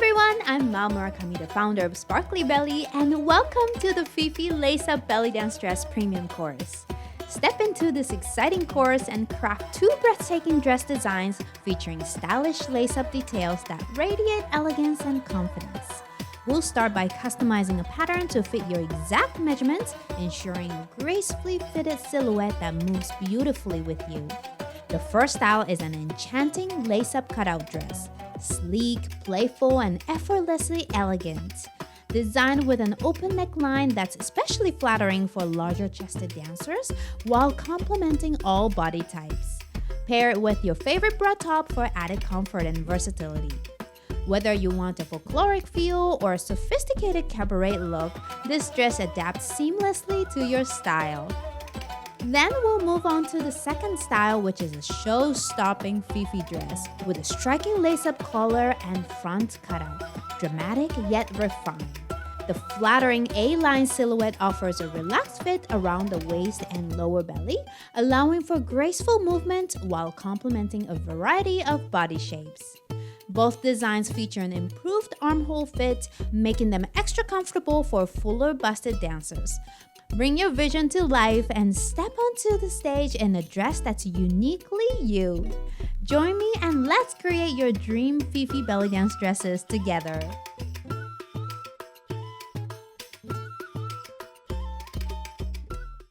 everyone, I'm Mal Murakami, the founder of Sparkly Belly, and welcome to the Fifi Lace-Up Belly Dance Dress Premium Course. Step into this exciting course and craft two breathtaking dress designs featuring stylish lace-up details that radiate elegance and confidence. We'll start by customizing a pattern to fit your exact measurements, ensuring a gracefully fitted silhouette that moves beautifully with you. The first style is an enchanting lace-up cutout dress. Sleek, playful, and effortlessly elegant. Designed with an open neckline that's especially flattering for larger-chested dancers while complementing all body types. Pair it with your favorite bra top for added comfort and versatility. Whether you want a folkloric feel or a sophisticated cabaret look, this dress adapts seamlessly to your style. Then we'll move on to the second style, which is a show-stopping Fifi dress with a striking lace-up collar and front cutout, dramatic yet refined. The flattering A-line silhouette offers a relaxed fit around the waist and lower belly, allowing for graceful movement while complementing a variety of body shapes. Both designs feature an improved armhole fit, making them extra comfortable for fuller busted dancers. Bring your vision to life and step onto the stage in a dress that's uniquely you. Join me and let's create your dream Fifi belly dance dresses together.